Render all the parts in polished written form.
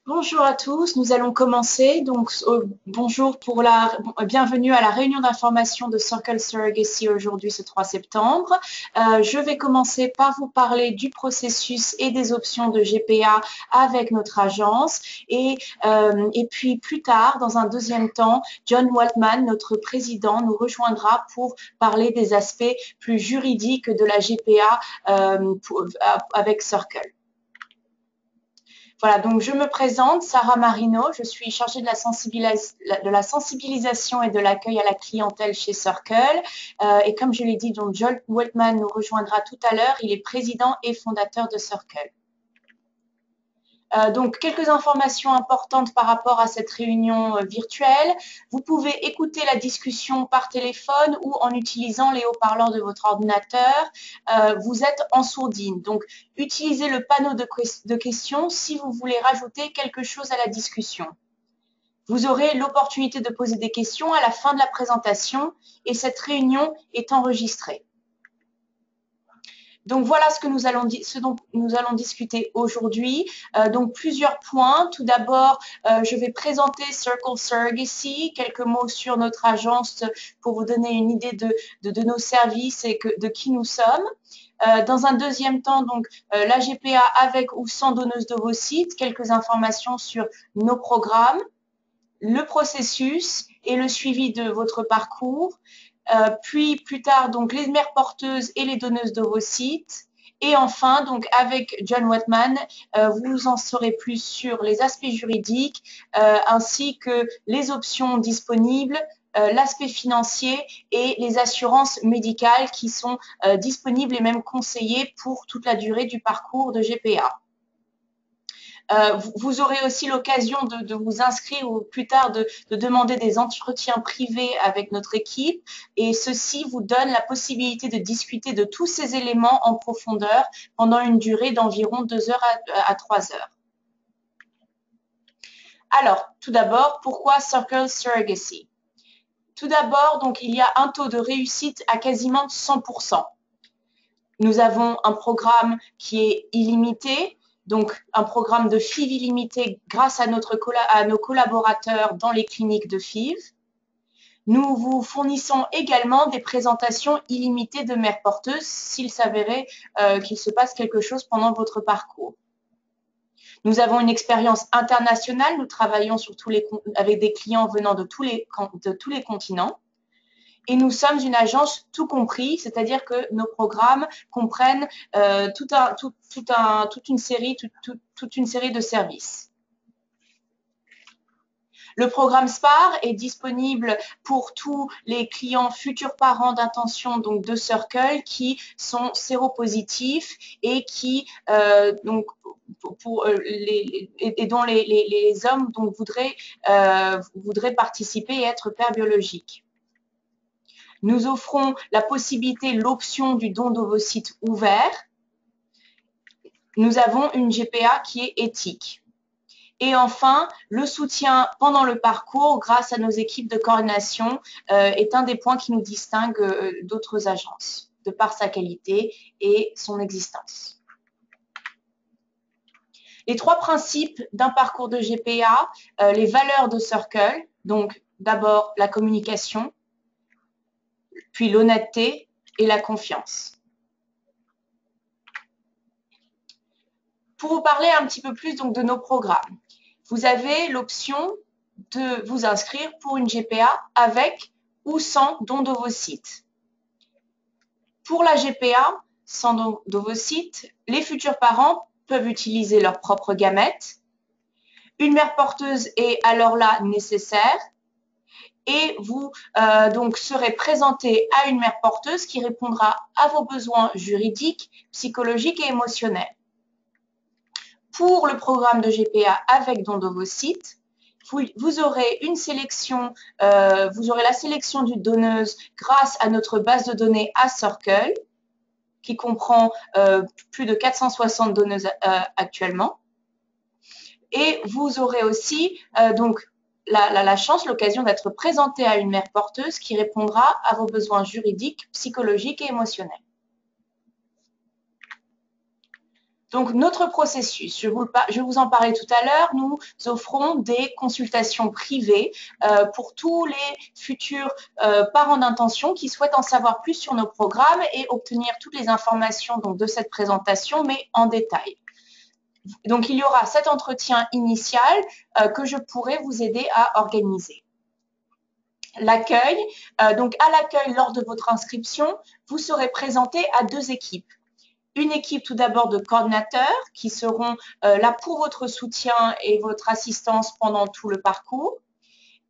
Bonjour à tous, nous allons commencer. Bonjour bienvenue à la réunion d'information de Circle Surrogacy aujourd'hui, ce 3 septembre. Je vais commencer par vous parler du processus et des options de GPA avec notre agence. Et puis plus tard, dans un deuxième temps, John Waltman, notre président, nous rejoindra pour parler des aspects plus juridiques de la GPA avec Circle. Voilà, donc je me présente, Sarah Marino, je suis chargée de la sensibilisation et de l'accueil à la clientèle chez Circle. Et comme je l'ai dit, donc Joel Weltman nous rejoindra tout à l'heure, il est président et fondateur de Circle. Donc, quelques informations importantes par rapport à cette réunion virtuelle. Vous pouvez écouter la discussion par téléphone ou en utilisant les haut-parleurs de votre ordinateur. Vous êtes en sourdine. Donc, utilisez le panneau de questions si vous voulez rajouter quelque chose à la discussion. Vous aurez l'opportunité de poser des questions à la fin de la présentation et cette réunion est enregistrée. Donc voilà ce dont nous allons discuter aujourd'hui. Donc plusieurs points. Tout d'abord, je vais présenter Circle Surrogacy, quelques mots sur notre agence pour vous donner une idée de nos services et de qui nous sommes. Dans un deuxième temps, donc la GPA avec ou sans donneuse d'ovocytes, quelques informations sur nos programmes, le processus et le suivi de votre parcours. Puis plus tard, donc les mères porteuses et les donneuses d'ovocytes. Et enfin, donc avec John Waltman, vous en saurez plus sur les aspects juridiques ainsi que les options disponibles, l'aspect financier et les assurances médicales qui sont disponibles et même conseillées pour toute la durée du parcours de GPA. Vous aurez aussi l'occasion de vous inscrire ou plus tard de demander des entretiens privés avec notre équipe et ceci vous donne la possibilité de discuter de tous ces éléments en profondeur pendant une durée d'environ 2 heures à 3 heures. Alors, tout d'abord, pourquoi Circle Surrogacy? Tout d'abord, donc, il y a un taux de réussite à quasiment 100%. Nous avons un programme qui est illimité, donc un programme de FIV illimité grâce à nos collaborateurs dans les cliniques de FIV. Nous vous fournissons également des présentations illimitées de mères porteuses s'il s'avérait qu'il se passe quelque chose pendant votre parcours. Nous avons une expérience internationale, nous travaillons avec des clients venant de tous les continents. Et nous sommes une agence tout compris, c'est-à-dire que nos programmes comprennent toute une série de services. Le programme SPAR est disponible pour tous les clients futurs parents d'intention donc de Circle qui sont séropositifs et qui dont les hommes donc voudraient participer et être pères biologiques. Nous offrons la possibilité, l'option du don d'ovocytes ouvert. Nous avons une GPA qui est éthique. Et enfin, le soutien pendant le parcours grâce à nos équipes de coordination est un des points qui nous distingue d'autres agences, de par sa qualité et son existence. Les 3 principes d'un parcours de GPA, les valeurs de Circle, donc d'abord la communication, puis l'honnêteté et la confiance. Pour vous parler un petit peu plus donc, de nos programmes, vous avez l'option de vous inscrire pour une GPA avec ou sans don d'ovocytes. Pour la GPA, sans don d'ovocytes, les futurs parents peuvent utiliser leurs propres gamètes. Une mère porteuse est alors là nécessaire. Et vous donc serez présenté à une mère porteuse qui répondra à vos besoins juridiques, psychologiques et émotionnels. Pour le programme de GPA avec don d'ovocytes, vous aurez une sélection, vous aurez la sélection d'une donneuse grâce à notre base de données à Circle, qui comprend plus de 460 donneuses actuellement. Et vous aurez aussi donc la chance, l'occasion d'être présenté à une mère porteuse qui répondra à vos besoins juridiques, psychologiques et émotionnels. Donc, notre processus, je vous en parlais tout à l'heure, nous offrons des consultations privées pour tous les futurs parents d'intention qui souhaitent en savoir plus sur nos programmes et obtenir toutes les informations donc, de cette présentation, mais en détail. Donc, il y aura cet entretien initial que je pourrai vous aider à organiser. L'accueil, donc à l'accueil lors de votre inscription, vous serez présenté à 2 équipes. Une équipe tout d'abord de coordinateurs qui seront là pour votre soutien et votre assistance pendant tout le parcours.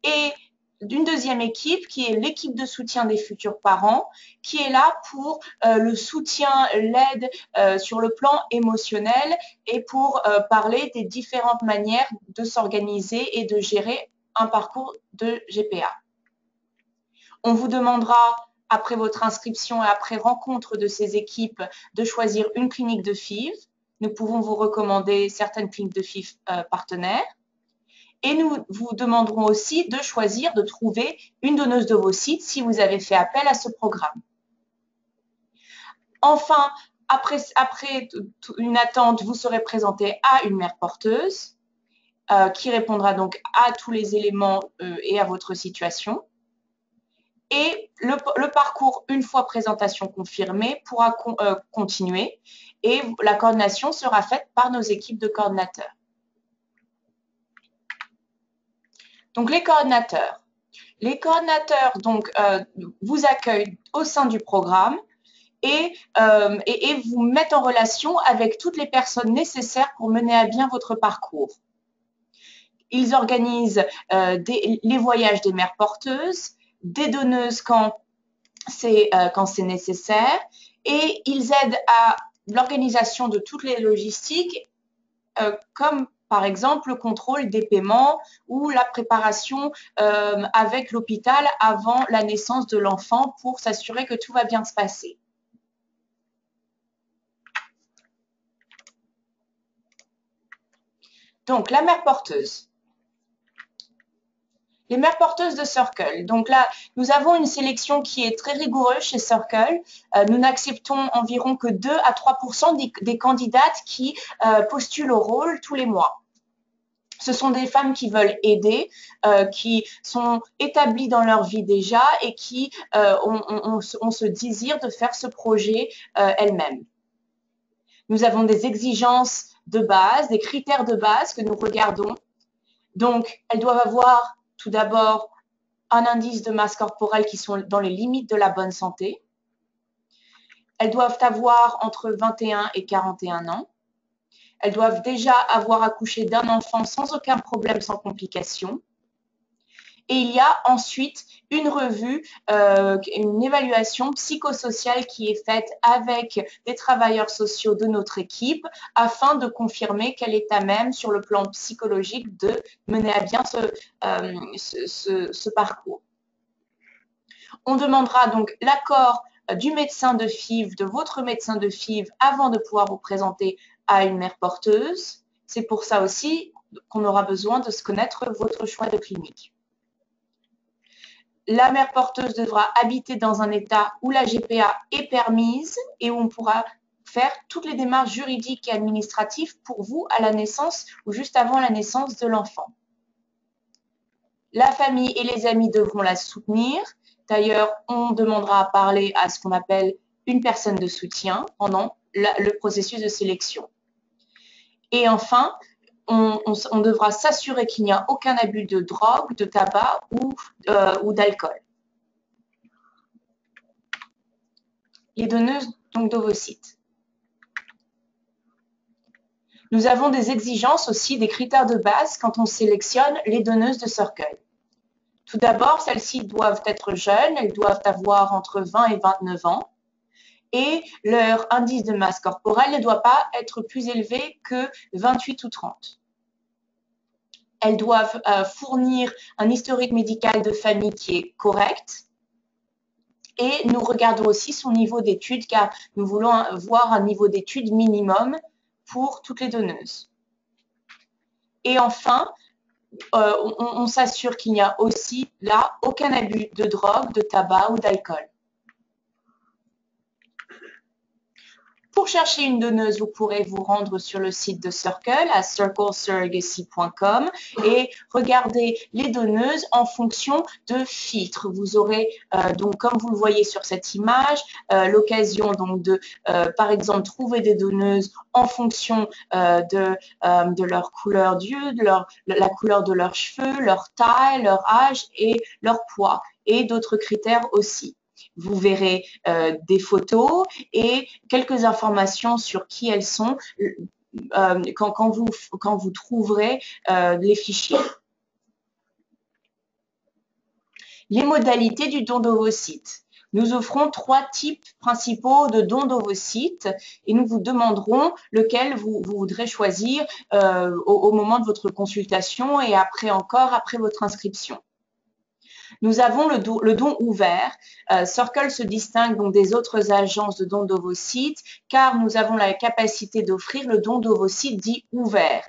Et d'une deuxième équipe qui est l'équipe de soutien des futurs parents qui est là pour le soutien, l'aide sur le plan émotionnel et pour parler des différentes manières de s'organiser et de gérer un parcours de GPA. On vous demandera après votre inscription et après rencontre de ces équipes, de choisir une clinique de FIV. Nous pouvons vous recommander certaines cliniques de FIV partenaires. Et nous vous demanderons aussi de choisir de trouver une donneuse d'ovocytes si vous avez fait appel à ce programme. Enfin, après une attente, vous serez présenté à une mère porteuse qui répondra donc à tous les éléments et à votre situation. Et le parcours, une fois présentation confirmée, pourra continuer et la coordination sera faite par nos équipes de coordinateurs. Donc, les coordinateurs. Les coordinateurs donc, vous accueillent au sein du programme et vous mettent en relation avec toutes les personnes nécessaires pour mener à bien votre parcours. Ils organisent les voyages des mères porteuses, des donneuses quand c'est nécessaire et ils aident à l'organisation de toutes les logistiques comme par exemple le contrôle des paiements ou la préparation avec l'hôpital avant la naissance de l'enfant pour s'assurer que tout va bien se passer. Donc, la mère porteuse. Les mères porteuses de Circle. Donc là, nous avons une sélection qui est très rigoureuse chez Circle. Nous n'acceptons environ que 2 à 3% des candidates qui postulent au rôle tous les mois. Ce sont des femmes qui veulent aider, qui sont établies dans leur vie déjà et qui ont ce désir de faire ce projet elles-mêmes. Nous avons des exigences de base, des critères de base que nous regardons. Donc, elles doivent avoir tout d'abord un indice de masse corporelle qui sont dans les limites de la bonne santé. Elles doivent avoir entre 21 et 41 ans. Elles doivent déjà avoir accouché d'un enfant sans aucun problème, sans complications. Et il y a ensuite une revue, une évaluation psychosociale qui est faite avec des travailleurs sociaux de notre équipe afin de confirmer qu'elle est à même sur le plan psychologique de mener à bien ce parcours. On demandera donc l'accord du médecin de FIV, de votre médecin de FIV avant de pouvoir vous présenter à une mère porteuse. C'est pour ça aussi qu'on aura besoin de se connaître votre choix de clinique. La mère porteuse devra habiter dans un état où la GPA est permise et où on pourra faire toutes les démarches juridiques et administratives pour vous à la naissance ou juste avant la naissance de l'enfant. La famille et les amis devront la soutenir. D'ailleurs, on demandera à parler à ce qu'on appelle une personne de soutien pendant le processus de sélection. Et enfin, on devra s'assurer qu'il n'y a aucun abus de drogue, de tabac ou d'alcool. Les donneuses d'ovocytes. Nous avons des exigences aussi, des critères de base quand on sélectionne les donneuses de Circle. Tout d'abord, celles-ci doivent être jeunes, elles doivent avoir entre 20 et 29 ans et leur indice de masse corporelle ne doit pas être plus élevé que 28 ou 30. Elles doivent fournir un historique médical de famille qui est correct. Et nous regardons aussi son niveau d'études car nous voulons voir un niveau d'études minimum pour toutes les donneuses. Et enfin, on s'assure qu'il n'y a aussi là aucun abus de drogue, de tabac ou d'alcool. Pour chercher une donneuse, vous pourrez vous rendre sur le site de Circle à circlesurrogacy.com et regarder les donneuses en fonction de filtres. Vous aurez donc, comme vous le voyez sur cette image, l'occasion donc de, par exemple, trouver des donneuses en fonction de leur couleur d'yeux, la couleur de leurs cheveux, leur taille, leur âge et leur poids, et d'autres critères aussi. Vous verrez des photos et quelques informations sur qui elles sont quand vous trouverez les fichiers. Les modalités du don d'ovocytes. Nous offrons 3 types principaux de dons d'ovocytes et nous vous demanderons lequel vous voudrez choisir au moment de votre consultation et après votre inscription. Nous avons le don ouvert. Circle se distingue donc des autres agences de don d'ovocytes car nous avons la capacité d'offrir le don d'ovocytes dit ouvert.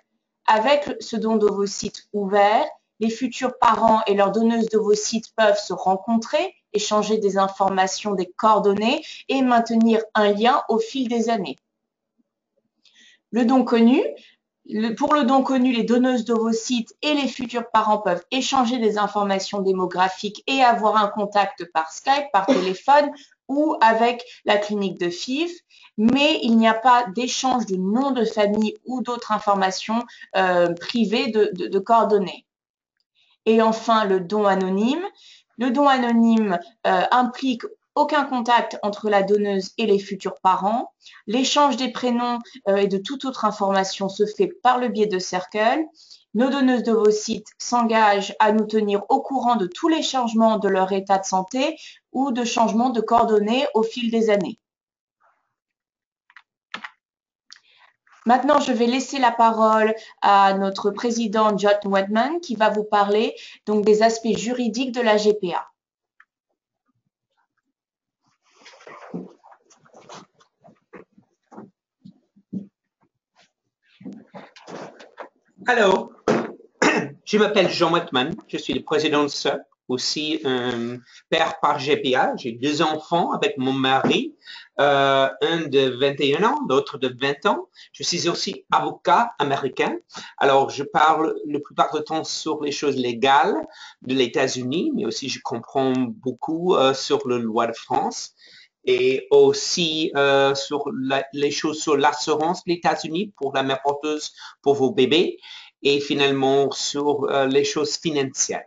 Avec ce don d'ovocytes ouvert, les futurs parents et leurs donneuses d'ovocytes peuvent se rencontrer, échanger des informations, des coordonnées et maintenir un lien au fil des années. Le don connu. Pour le don connu, les donneuses d'ovocytes et les futurs parents peuvent échanger des informations démographiques et avoir un contact par Skype, par téléphone ou avec la clinique de FIV, mais il n'y a pas d'échange de nom de famille ou d'autres informations privées de coordonnées. Et enfin, le don anonyme. Le don anonyme implique aucun contact entre la donneuse et les futurs parents. L'échange des prénoms et de toute autre information se fait par le biais de Circle. Nos donneuses d'ovocytes s'engagent à nous tenir au courant de tous les changements de leur état de santé ou de changements de coordonnées au fil des années. Maintenant, je vais laisser la parole à notre président John Wetman qui va vous parler donc des aspects juridiques de la GPA. Hello, je m'appelle John Wetman, je suis le président de CERC, aussi père par GPA. J'ai 2 enfants avec mon mari, un de 21 ans, l'autre de 20 ans. Je suis aussi avocat américain, alors je parle la plupart du temps sur les choses légales de l'États-Unis, mais aussi je comprends beaucoup sur la loi de France. Et aussi sur les choses sur l'assurance des États-Unis pour la mère porteuse pour vos bébés et finalement sur les choses financières.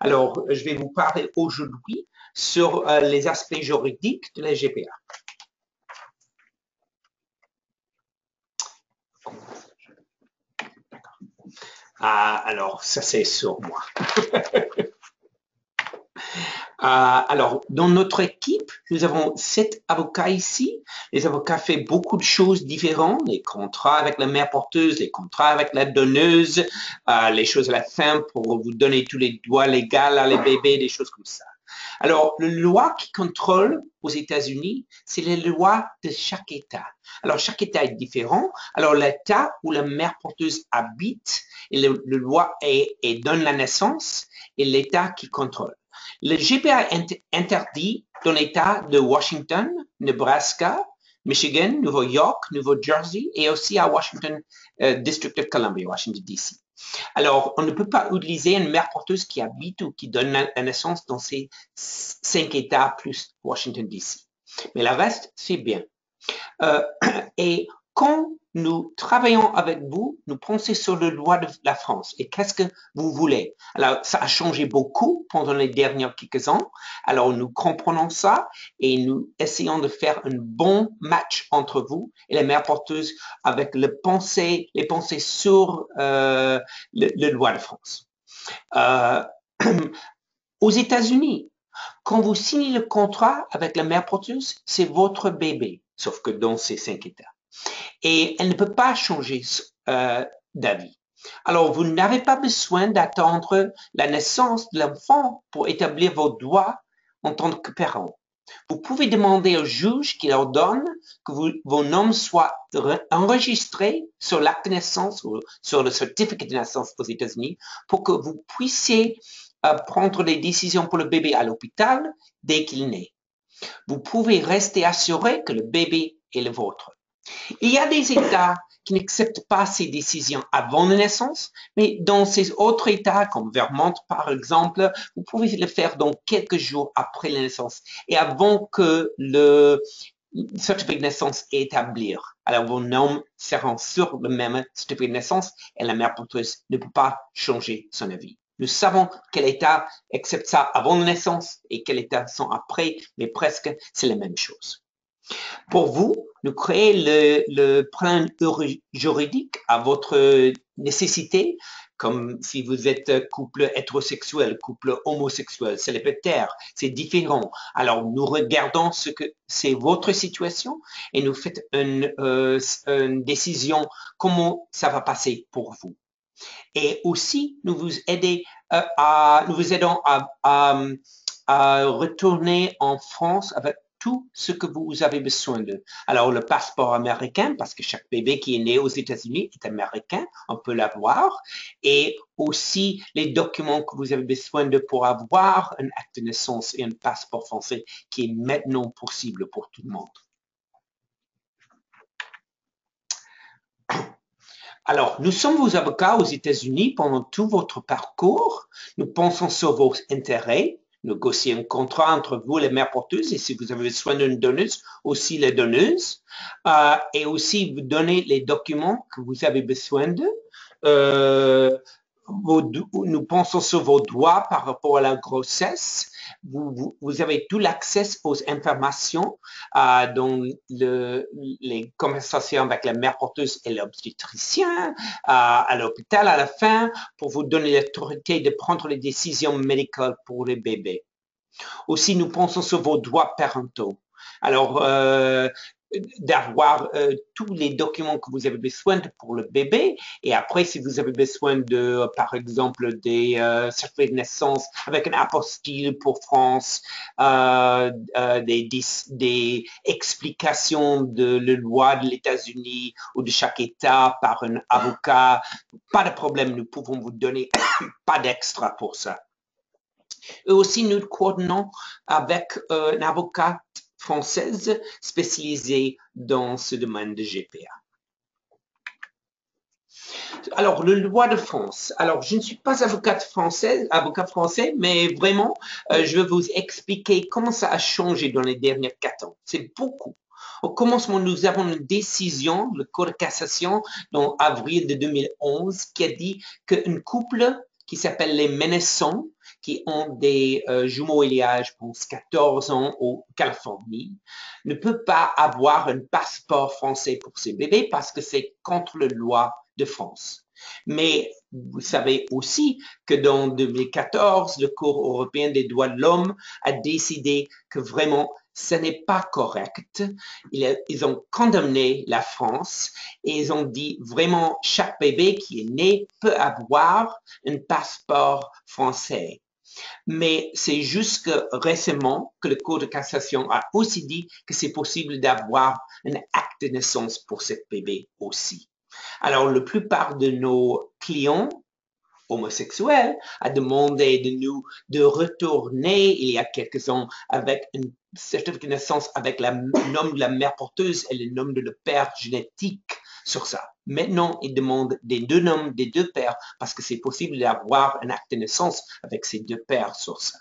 Alors, je vais vous parler aujourd'hui sur les aspects juridiques de la GPA. Alors, ça c'est sur moi. Alors, dans notre équipe, nous avons 7 avocats ici. Les avocats font beaucoup de choses différentes, les contrats avec la mère porteuse, les contrats avec la donneuse, les choses à la fin pour vous donner tous les droits légaux à les bébés, des choses comme ça. Alors, la loi qui contrôle aux États-Unis, c'est la loi de chaque État. Alors, chaque État est différent. Alors, l'État où la mère porteuse habite, et la loi donne la naissance, et l'État qui contrôle. Le GPA interdit dans l'État de Washington, Nebraska, Michigan, Nouveau York, Nouveau Jersey et aussi à Washington, District of Columbia, Washington, D.C. Alors, on ne peut pas utiliser une mère porteuse qui habite ou qui donne la naissance dans ces 5 États plus Washington, D.C. Mais le reste, c'est bien. Et quand nous travaillons avec vous, nous pensons sur la loi de la France et qu'est-ce que vous voulez. Alors, ça a changé beaucoup pendant les derniers quelques ans. Alors, nous comprenons ça et nous essayons de faire un bon match entre vous et les mères porteuses avec les pensées sur la loi de France. Aux États-Unis, quand vous signez le contrat avec la mère porteuse, c'est votre bébé, sauf que dans ces 5 États. Et elle ne peut pas changer d'avis. Alors, vous n'avez pas besoin d'attendre la naissance de l'enfant pour établir vos droits en tant que parent. Vous pouvez demander au juge qu'il ordonne que vos noms soient enregistrés sur l'acte de naissance ou sur le certificat de naissance aux États-Unis pour que vous puissiez prendre des décisions pour le bébé à l'hôpital dès qu'il naît. Vous pouvez rester assuré que le bébé est le vôtre. Il y a des États qui n'acceptent pas ces décisions avant la naissance, mais dans ces autres États, comme Vermont par exemple, vous pouvez le faire dans quelques jours après la naissance et avant que le certificat de naissance est établi. Alors vos noms seront sur le même certificat de naissance et la mère porteuse ne peut pas changer son avis. Nous savons quel État accepte ça avant la naissance et quel État sont après, mais presque c'est la même chose. Pour vous, nous créons le plan juridique à votre nécessité, comme si vous êtes couple hétérosexuel, couple homosexuel, célibataire, c'est différent. Alors, nous regardons ce que c'est votre situation et nous faites une décision comment ça va passer pour vous. Et aussi, nous vous aidons à retourner en France avec tout ce que vous avez besoin de. Alors, le passeport américain, parce que chaque bébé qui est né aux États-Unis est américain, on peut l'avoir. Et aussi les documents que vous avez besoin de pour avoir un acte de naissance et un passeport français qui est maintenant possible pour tout le monde. Alors, nous sommes vos avocats aux États-Unis pendant tout votre parcours. Nous pensons sur vos intérêts, négocier un contrat entre vous et les mères porteuses et si vous avez besoin d'une donneuse, aussi les donneuses, et aussi vous donner les documents que vous avez besoin de. Nous pensons sur vos droits par rapport à la grossesse. Vous avez tout l'accès aux informations dans les conversations avec la mère porteuse et l'obstétricien, à l'hôpital à la fin, pour vous donner l'autorité de prendre les décisions médicales pour les bébés. Aussi, nous pensons sur vos droits parentaux. Alors, d'avoir tous les documents que vous avez besoin pour le bébé. Et après, si vous avez besoin de, par exemple, des certificats de naissance avec un apostille pour France, des explications de la loi de l'États-Unis ou de chaque État par un avocat, pas de problème, nous pouvons vous donner pas d'extra pour ça. Et aussi, nous coordonnons avec un avocat française spécialisée dans ce domaine de GPA. Alors, le loi de France. Alors, je ne suis pas avocat français, mais vraiment, je vais vous expliquer comment ça a changé dans les derniers 4 ans. C'est beaucoup. Au commencement, nous avons une décision, le Cour de cassation, en avril de 2011, qui a dit qu'un couple qui s'appelle les Ménessons, qui ont des jumeaux il y a, je pense, 14 ans en Californie, ne peut pas avoir un passeport français pour ses bébés parce que c'est contre la loi de France. Mais vous savez aussi que dans 2014, le Cour européen des droits de l'homme a décidé que vraiment ce n'est pas correct. Ils ont condamné la France et ils ont dit vraiment chaque bébé qui est né peut avoir un passeport français. Mais c'est juste que récemment que le Cour de cassation a aussi dit que c'est possible d'avoir un acte de naissance pour ce bébé aussi. Alors, la plupart de nos clients homosexuels a demandé de nous de retourner il y a quelques ans avec un certificat de naissance avec le nom de la mère porteuse et le nom de le père génétique sur ça. Maintenant, ils demandent des deux noms des deux pères parce que c'est possible d'avoir un acte de naissance avec ces deux pères sur ça.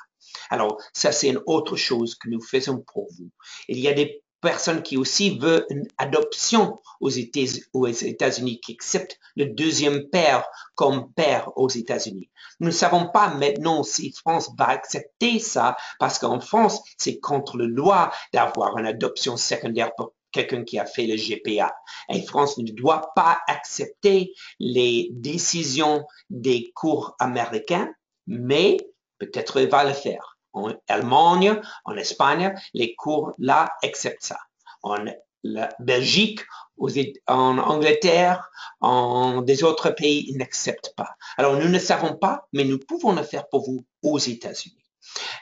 Alors, ça, c'est une autre chose que nous faisons pour vous. Il y a des personnes qui aussi veulent une adoption aux États-Unis, qui acceptent le deuxième père comme père aux États-Unis. Nous ne savons pas maintenant si France va accepter ça parce qu'en France, c'est contre la loi d'avoir une adoption secondaire pour quelqu'un qui a fait le GPA. Et France ne doit pas accepter les décisions des cours américains, mais peut-être elle va le faire. En Allemagne, en Espagne, les cours là acceptent ça. En Belgique, en Angleterre, en des autres pays, ils n'acceptent pas. Alors, nous ne savons pas, mais nous pouvons le faire pour vous aux États-Unis.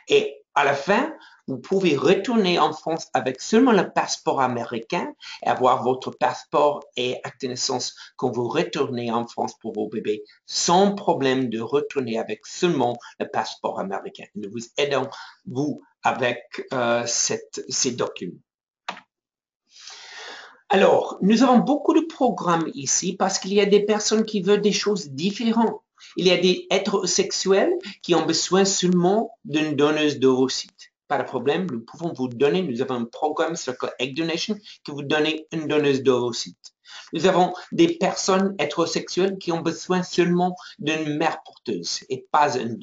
Et à la fin, vous pouvez retourner en France avec seulement le passeport américain et avoir votre passeport et acte de naissance quand vous retournez en France pour vos bébés, sans problème de retourner avec seulement le passeport américain. Nous vous aidons, vous, avec ces documents. Alors, nous avons beaucoup de programmes ici parce qu'il y a des personnes qui veulent des choses différentes. Il y a des hétérosexuels qui ont besoin seulement d'une donneuse d'ovocytes. Pas de problème, nous pouvons vous donner, nous avons un programme Circle Egg Donation qui vous donne une donneuse d'ovocytes. Nous avons des personnes hétérosexuelles qui ont besoin seulement d'une mère porteuse et pas une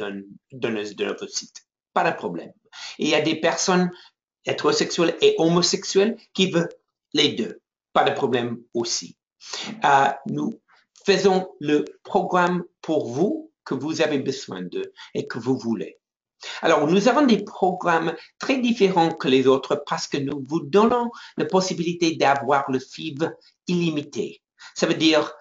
donneuse d'ovocytes. Pas de problème. Il y a des personnes hétérosexuelles et homosexuelles qui veulent les deux. Pas de problème aussi. Nous faisons le programme pour vous que vous avez besoin de et que vous voulez. Alors, nous avons des programmes très différents que les autres parce que nous vous donnons la possibilité d'avoir le FIV illimité. Ça veut dire,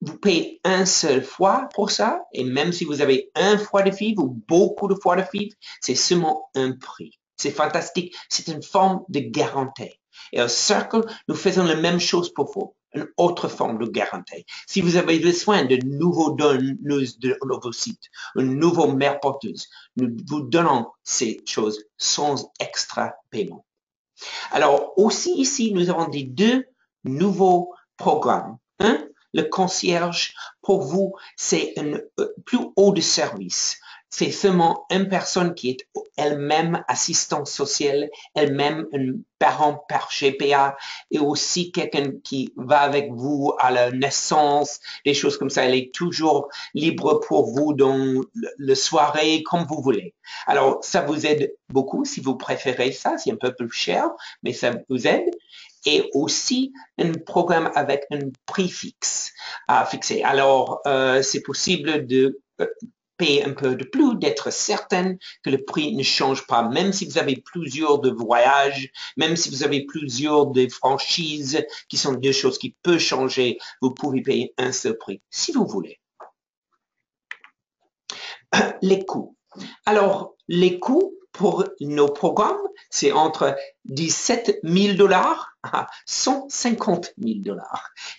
vous payez un seul fois pour ça, et même si vous avez un fois de FIV ou beaucoup de fois de FIV, c'est seulement un prix. C'est fantastique, c'est une forme de garantie. Et au Circle, nous faisons la même chose pour vous, une autre forme de garantie. Si vous avez besoin de nouveaux donneuses de ovocytes, une nouvelle mère porteuse, nous vous donnons ces choses sans extra paiement. Alors aussi ici, nous avons des deux nouveaux programmes. Le concierge, pour vous, c'est un plus haut de service. C'est seulement une personne qui est elle-même assistante sociale, elle-même un parent par GPA et aussi quelqu'un qui va avec vous à la naissance, des choses comme ça. Elle est toujours libre pour vous dans la soirée, comme vous voulez. Alors, ça vous aide beaucoup si vous préférez ça. C'est un peu plus cher, mais ça vous aide. Et aussi un programme avec un prix fixe à fixer. Alors, c'est possible de payer un peu de plus, d'être certaine que le prix ne change pas, même si vous avez plusieurs de voyages, même si vous avez plusieurs de franchises, qui sont deux choses qui peuvent changer, vous pouvez payer un seul prix, si vous voulez. Les coûts. Alors, les coûts pour nos programmes, c'est entre 17 000 $ à 150 000 $.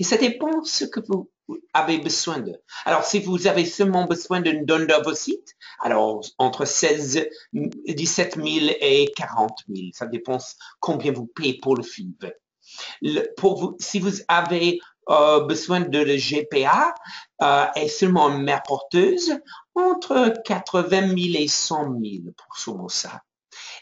Et ça dépend ce que vous avez besoin de. Alors, si vous avez seulement besoin d'une donne d'ovocytes, alors entre 17 000 et 40 000, ça dépend combien vous payez pour le FIV. Si vous avez besoin de le GPA et seulement une mère porteuse, entre 80 000 et 100 000 pour seulement ça.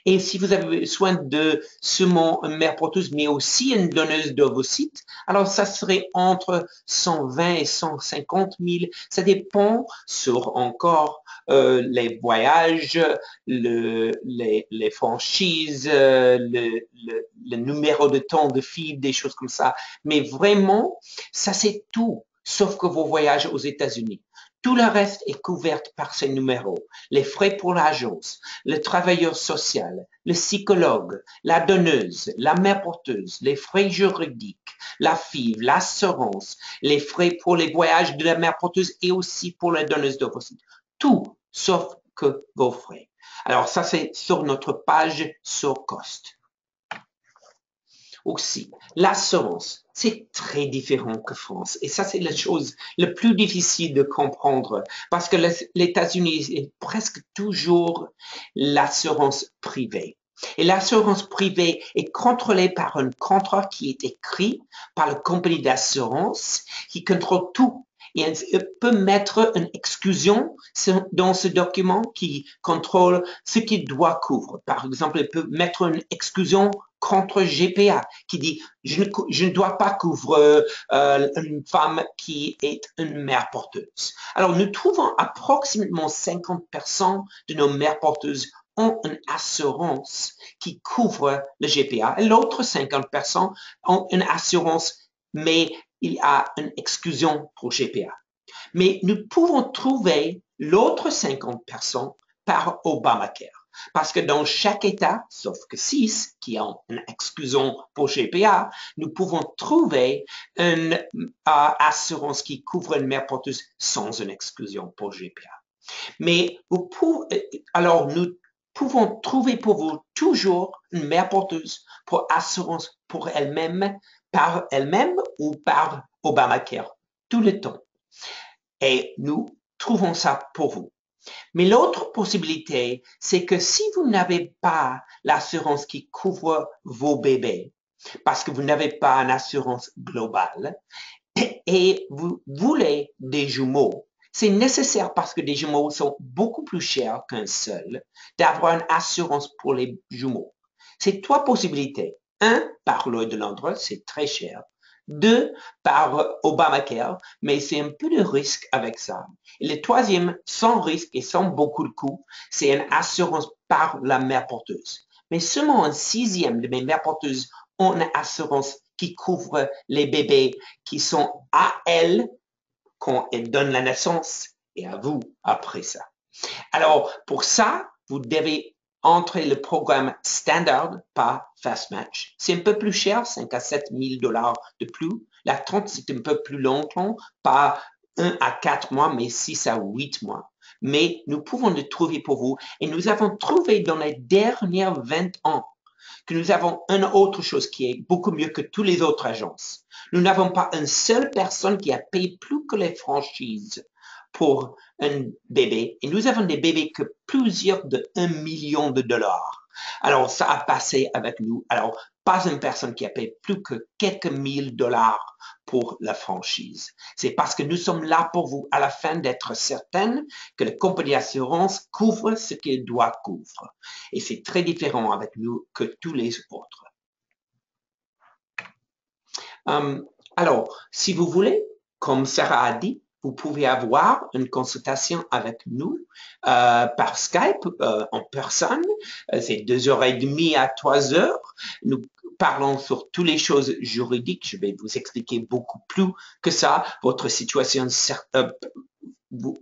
Et si vous avez besoin de seulement une mère porteuse, mais aussi une donneuse d'ovocytes, alors ça serait entre 120 et 150 000. Ça dépend sur encore les voyages, les franchises, le numéro de temps de FIV, des choses comme ça. Mais vraiment, ça c'est tout, sauf que vos voyages aux États-Unis. Tout le reste est couvert par ces numéros. Les frais pour l'agence, le travailleur social, le psychologue, la donneuse, la mère porteuse, les frais juridiques, la FIV, l'assurance, les frais pour les voyages de la mère porteuse et aussi pour la donneuse d'ovocytes. Tout sauf que vos frais. Alors ça, c'est sur notre page sur Cost. Aussi, l'assurance, c'est très différent que France. Et ça, c'est la chose la plus difficile de comprendre parce que les États-Unis est presque toujours l'assurance privée. Et l'assurance privée est contrôlée par un contrat qui est écrit par la compagnie d'assurance qui contrôle tout. Et elle peut mettre une exclusion dans ce document qui contrôle ce qu'il doit couvrir. Par exemple, elle peut mettre une exclusion contre GPA qui dit je ne dois pas couvrir une femme qui est une mère porteuse. Alors, nous trouvons approximativement 50% de nos mères porteuses ont une assurance qui couvre le GPA et l'autre 50% ont une assurance, mais il y a une exclusion pour GPA. Mais nous pouvons trouver l'autre 50% par Obamacare. Parce que dans chaque État, sauf que 6 qui ont une exclusion pour GPA, nous pouvons trouver une assurance qui couvre une mère porteuse sans une exclusion pour GPA. Mais alors nous pouvons trouver pour vous toujours une mère porteuse pour assurance pour elle-même, par elle-même ou par Obamacare, tout le temps. Et nous trouvons ça pour vous. Mais l'autre possibilité, c'est que si vous n'avez pas l'assurance qui couvre vos bébés, parce que vous n'avez pas une assurance globale et vous voulez des jumeaux. C'est nécessaire parce que des jumeaux sont beaucoup plus chers qu'un seul d'avoir une assurance pour les jumeaux. C'est trois possibilités. Un, par loi de Londres, c'est très cher. Deux, par Obamacare, mais c'est un peu de risque avec ça. Et le troisième, sans risque et sans beaucoup de coûts, c'est une assurance par la mère porteuse. Mais seulement un sixième de mes mères porteuses ont une assurance qui couvre les bébés qui sont à elles quand elles donnent la naissance et à vous après ça. Alors, pour ça, vous devez entrer le programme standard, pas Fast Match. C'est un peu plus cher, 5 à 7 000 $ de plus. L'attente, c'est un peu plus longtemps, pas 1 à 4 mois, mais 6 à 8 mois. Mais nous pouvons le trouver pour vous et nous avons trouvé dans les dernières 20 ans que nous avons une autre chose qui est beaucoup mieux que toutes les autres agences. Nous n'avons pas une seule personne qui a payé plus que les franchises pour un bébé. Et nous avons des bébés que plusieurs de 1 million de $. Alors, ça a passé avec nous. Alors, pas une personne qui a payé plus que quelques mille dollars pour la franchise. C'est parce que nous sommes là pour vous à la fin d'être certaines que la compagnie d'assurance couvre ce qu'elle doit couvrir. Et c'est très différent avec nous que tous les autres. Alors, si vous voulez, comme Sarah a dit, vous pouvez avoir une consultation avec nous par Skype en personne. C'est 2h30 à 3h. Nous parlons sur toutes les choses juridiques. Je vais vous expliquer beaucoup plus que ça, votre situation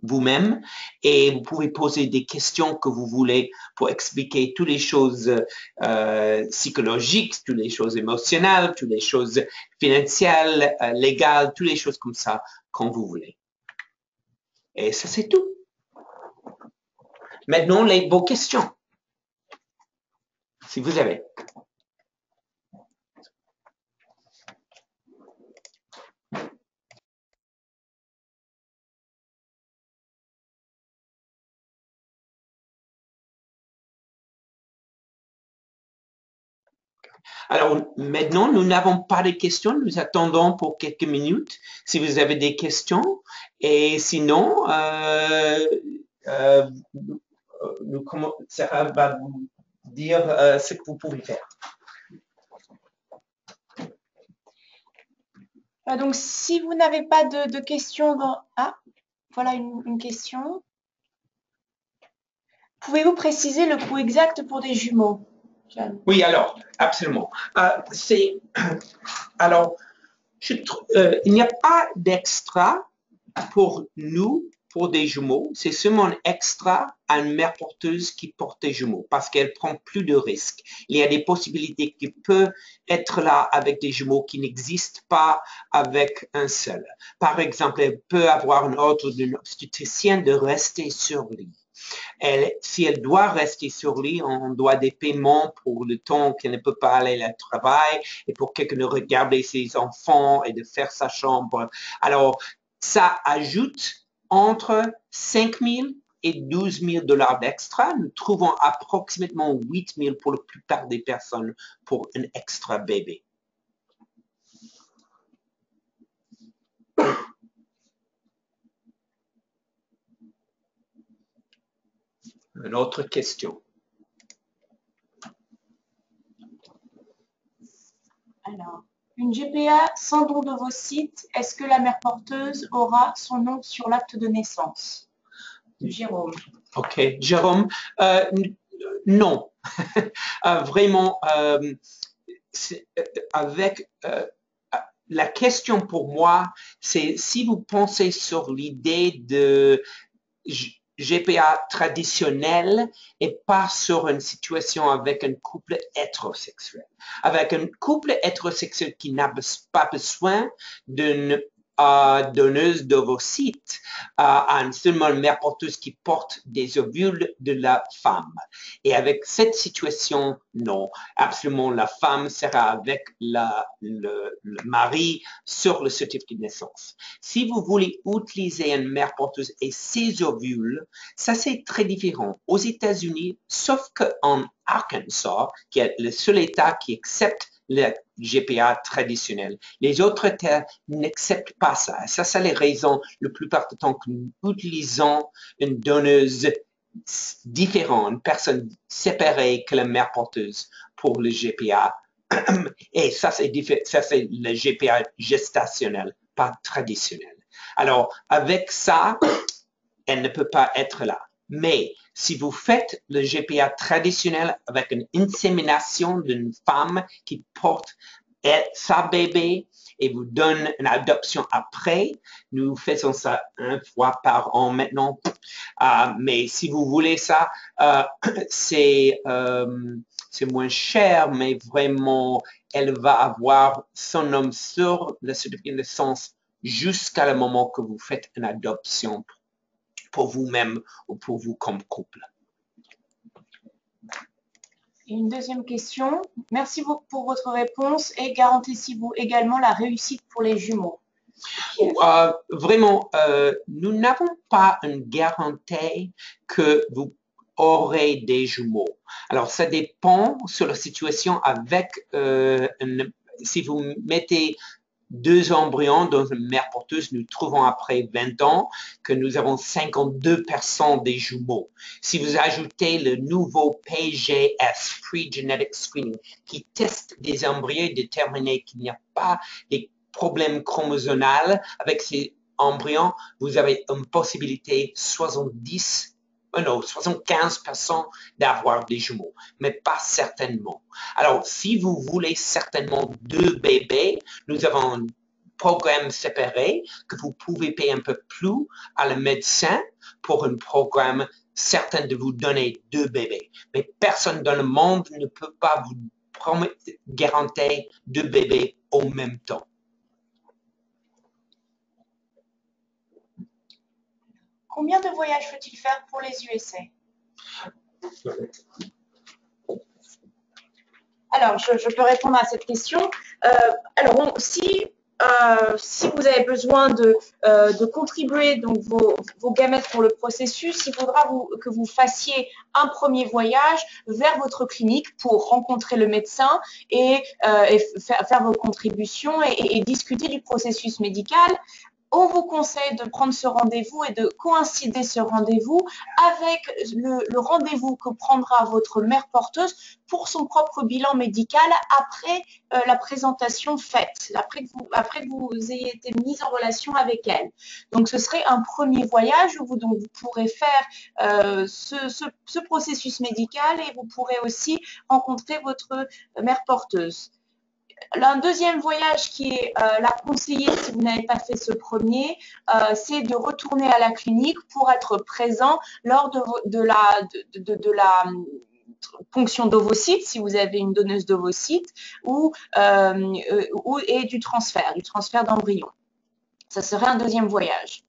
vous-même, et vous pouvez poser des questions que vous voulez pour expliquer toutes les choses psychologiques, toutes les choses émotionnelles, toutes les choses financières, légales, toutes les choses comme ça, quand vous voulez. Et ça, c'est tout. Maintenant, vos questions, si vous avez. Alors, maintenant, nous n'avons pas de questions. Nous attendons pour quelques minutes si vous avez des questions. Et sinon, Sarah va vous dire ce que vous pouvez faire. Donc, si vous n'avez pas de questions, ah, voilà une question. Pouvez-vous préciser le coût exact pour des jumeaux, Jeanne? Oui, alors, absolument. Alors, il n'y a pas d'extra pour nous, pour des jumeaux. C'est seulement un extra à une mère porteuse qui porte des jumeaux parce qu'elle prend plus de risques. Il y a des possibilités qui peuvent être là avec des jumeaux qui n'existent pas avec un seul. Par exemple, elle peut avoir un ordre d'une obstétricienne de rester sur lui. Si elle doit rester sur lui, on doit des paiements pour le temps qu'elle ne peut pas aller au travail et pour quelqu'un de regarder ses enfants et de faire sa chambre. Alors, ça ajoute entre 5 000 et 12 000 $ d'extra. Nous trouvons approximatement 8 000 pour la plupart des personnes pour un extra bébé. Une autre question. Alors, une GPA sans don de vos sites, est-ce que la mère porteuse aura son nom sur l'acte de naissance? Jérôme. OK. Jérôme, non. Vraiment, avec la question pour moi, c'est si vous pensez sur l'idée de GPA traditionnel et pas sur une situation avec un couple hétérosexuel. Avec un couple hétérosexuel qui n'a pas besoin d'une donneuse d'ovocytes, seulement une mère porteuse qui porte des ovules de la femme. Et avec cette situation, non, absolument, la femme sera avec le mari sur le certificat de naissance. Si vous voulez utiliser une mère porteuse et ses ovules, ça c'est très différent. Aux États-Unis, sauf qu'en Arkansas, qui est le seul État qui accepte le GPA traditionnel. Les autres terres n'acceptent pas ça. Ça, c'est les raisons, la plupart du temps, que nous utilisons une donneuse différente, une personne séparée que la mère porteuse pour le GPA. Et ça, c'est le GPA gestationnel, pas traditionnel. Alors, avec ça, elle ne peut pas être là. Mais si vous faites le GPA traditionnel avec une insémination d'une femme qui porte sa bébé et vous donne une adoption après, nous faisons ça une fois par an maintenant. Mais si vous voulez ça, c'est moins cher, mais vraiment, elle va avoir son nom sur le certificat de naissance jusqu'à le moment que vous faites une adoption pour vous-même ou pour vous comme couple. Et une deuxième question. Merci beaucoup pour votre réponse et garantissez-vous également la réussite pour les jumeaux? Vraiment, nous n'avons pas une garantie que vous aurez des jumeaux. Alors, ça dépend sur la situation avec, si vous mettez 2 embryons dans une mère porteuse, nous trouvons après 20 ans que nous avons 52% des jumeaux. Si vous ajoutez le nouveau PGS, Free Genetic Screening, qui teste des embryons et détermine qu'il n'y a pas des problèmes chromosomaux avec ces embryons, vous avez une possibilité 75% d'avoir des jumeaux, mais pas certainement. Alors, si vous voulez certainement 2 bébés, nous avons un programme séparé que vous pouvez payer un peu plus à le médecin pour un programme certain de vous donner 2 bébés. Mais personne dans le monde ne peut pas vous garantir 2 bébés au même temps. Combien de voyages faut-il faire pour les USA? Alors, je peux répondre à cette question. Alors, si vous avez besoin de contribuer donc vos gamètes pour le processus, il faudra que vous fassiez un premier voyage vers votre clinique pour rencontrer le médecin et faire vos contributions et discuter du processus médical. On vous conseille de prendre ce rendez-vous et de coïncider ce rendez-vous avec le rendez-vous que prendra votre mère porteuse pour son propre bilan médical après la présentation faite, après que vous ayez été mise en relation avec elle. Donc, ce serait un premier voyage où vous pourrez faire ce processus médical et vous pourrez aussi rencontrer votre mère porteuse. Un deuxième voyage qui est la conseillé si vous n'avez pas fait ce premier, c'est de retourner à la clinique pour être présent lors de la ponction d'ovocytes, si vous avez une donneuse d'ovocytes, et du transfert d'embryon. Ça serait un deuxième voyage.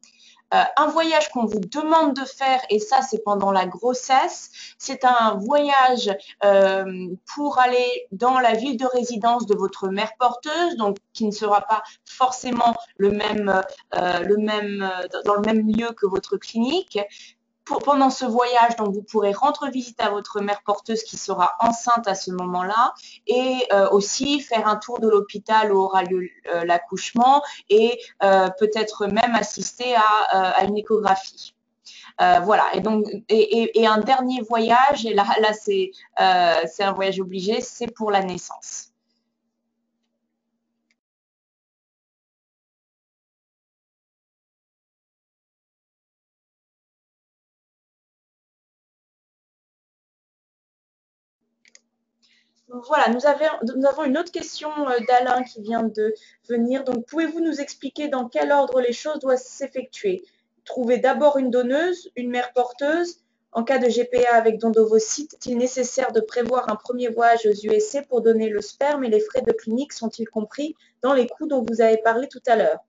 Un voyage qu'on vous demande de faire, et ça c'est pendant la grossesse, c'est un voyage pour aller dans la ville de résidence de votre mère porteuse, donc qui ne sera pas forcément dans le même lieu que votre clinique. Pendant ce voyage, donc vous pourrez rendre visite à votre mère porteuse qui sera enceinte à ce moment-là et aussi faire un tour de l'hôpital où aura lieu l'accouchement et peut-être même assister à une échographie. Voilà, et donc et un dernier voyage, et là c'est un voyage obligé, c'est pour la naissance. Voilà, nous avons une autre question d'Alain qui vient de venir. Donc, pouvez-vous nous expliquer dans quel ordre les choses doivent s'effectuer? Trouver d'abord une donneuse, une mère porteuse. En cas de GPA avec don d'ovocytes, est-il nécessaire de prévoir un premier voyage aux USA pour donner le sperme et les frais de clinique sont-ils compris dans les coûts dont vous avez parlé tout à l'heure?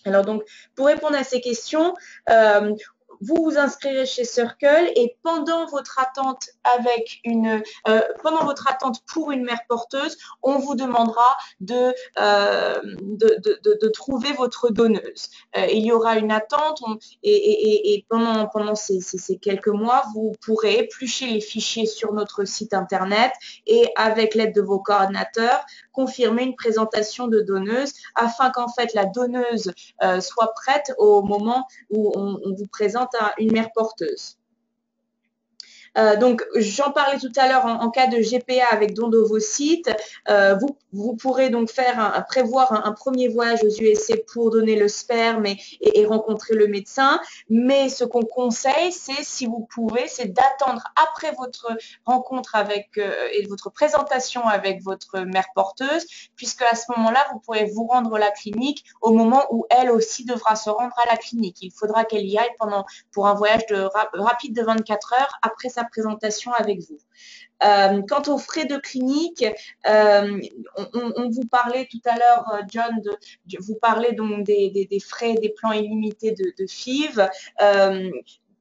Alors donc, pour répondre à ces questions, vous vous inscrirez chez Circle et pendant votre attente pour une mère porteuse, on vous demandera de trouver votre donneuse. Il y aura une attente et pendant ces quelques mois, vous pourrez éplucher les fichiers sur notre site internet et avec l'aide de vos coordinateurs, confirmer une présentation de donneuse afin qu'en fait la donneuse soit prête au moment où on vous présente une mère porteuse. Donc, j'en parlais tout à l'heure en cas de GPA avec don d'ovocytes. Vous pourrez donc prévoir un premier voyage aux USA pour donner le sperme et rencontrer le médecin. Mais ce qu'on conseille, c'est, si vous pouvez, c'est d'attendre après votre rencontre avec et votre présentation avec votre mère porteuse, puisque à ce moment-là, vous pourrez vous rendre à la clinique au moment où elle aussi devra se rendre à la clinique. Il faudra qu'elle y aille pour un voyage rapide de 24 heures après sa présentation avec vous. Quant aux frais de clinique, on vous parlait tout à l'heure, John, vous parlez donc des frais des plans illimités de FIV.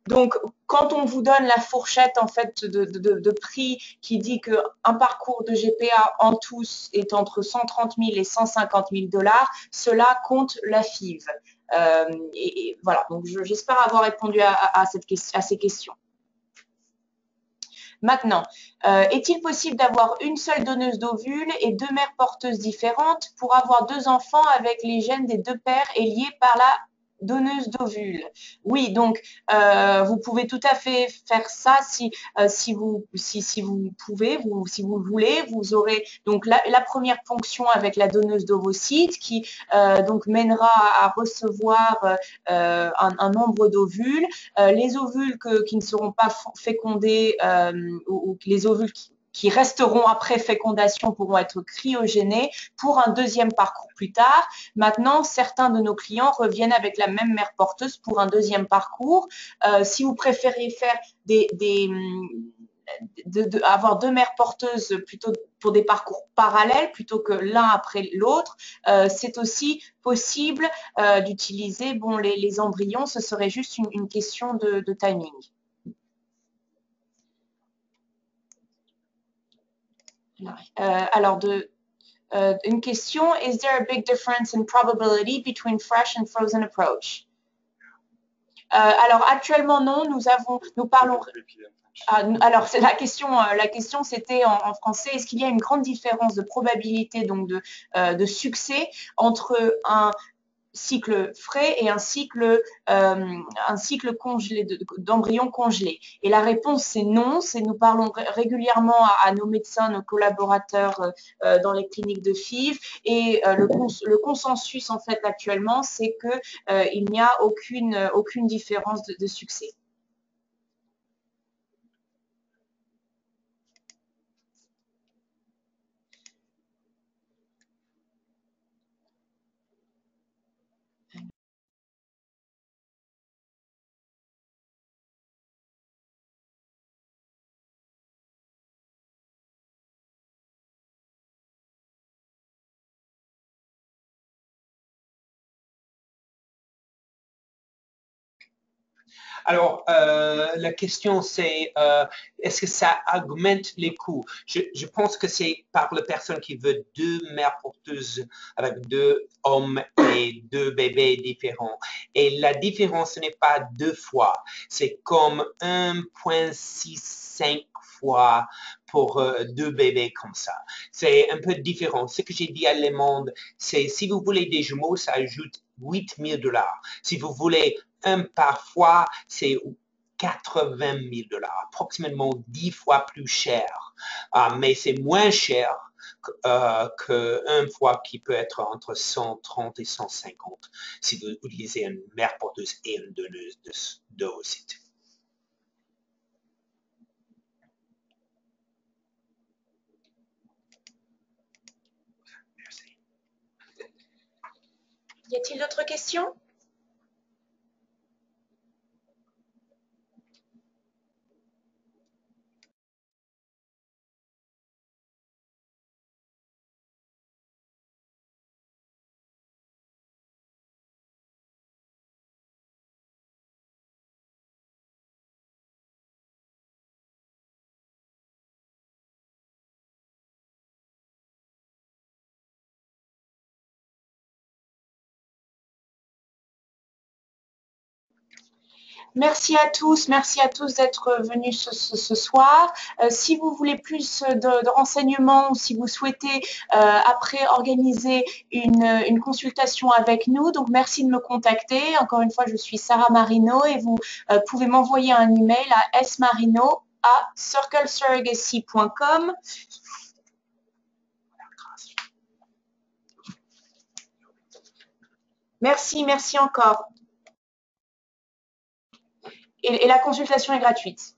Donc, quand on vous donne la fourchette en fait de prix qui dit qu'un parcours de GPA en tous est entre 130 000 et 150 000 $, cela compte la FIV. Et voilà, donc j'espère avoir répondu à ces questions. Maintenant, est-il possible d'avoir une seule donneuse d'ovules et deux mères porteuses différentes pour avoir deux enfants avec les gènes des deux pères et liés par la donneuse d'ovules? Oui, donc vous pouvez tout à fait faire ça si vous pouvez, si vous le voulez. Vous aurez donc la première ponction avec la donneuse d'ovocytes qui donc mènera à recevoir un nombre d'ovules. Les ovules qui ne seront pas fécondés ou les ovules qui resteront après fécondation pourront être cryogénés pour un deuxième parcours plus tard. Maintenant, certains de nos clients reviennent avec la même mère porteuse pour un deuxième parcours. Si vous préférez faire avoir deux mères porteuses plutôt pour des parcours parallèles plutôt que l'un après l'autre, c'est aussi possible d'utiliser les embryons. Ce serait juste une question de timing. Alors, une question, is there a big difference in probability between fresh and frozen approach? Alors, actuellement, non, nous parlons... Alors, la question c'était en français, est-ce qu'il y a une grande différence de probabilité donc de succès entre un cycle frais et un cycle congelé d'embryons congelés? Et la réponse c'est non. Nous parlons régulièrement à nos médecins, nos collaborateurs dans les cliniques de FIV, et le consensus en fait actuellement c'est que il n'y a aucune différence de succès. Alors, la question c'est, est-ce que ça augmente les coûts? Je pense que c'est par la personne qui veut deux mères porteuses avec deux hommes et deux bébés différents. Et la différence, ce n'est pas deux fois, c'est comme 1,65 fois pour deux bébés comme ça. C'est un peu différent. Ce que j'ai dit à Lemond, c'est si vous voulez des jumeaux, ça ajoute 8 000 $. Si vous voulez un par fois, c'est 80 000 $, approximativement 10 fois plus cher. Mais c'est moins cher qu'un fois qui peut être entre 130 et 150 si vous utilisez une mère porteuse et une donneuse d'ovocytes. Merci. Y a-t-il d'autres questions? Merci à tous d'être venus ce soir. Si vous voulez plus de renseignements ou si vous souhaitez après organiser une consultation avec nous, donc merci de me contacter. Encore une fois, je suis Sarah Marino et vous pouvez m'envoyer un email à smarino@circlesurrogacy.com. Merci encore. Et la consultation est gratuite.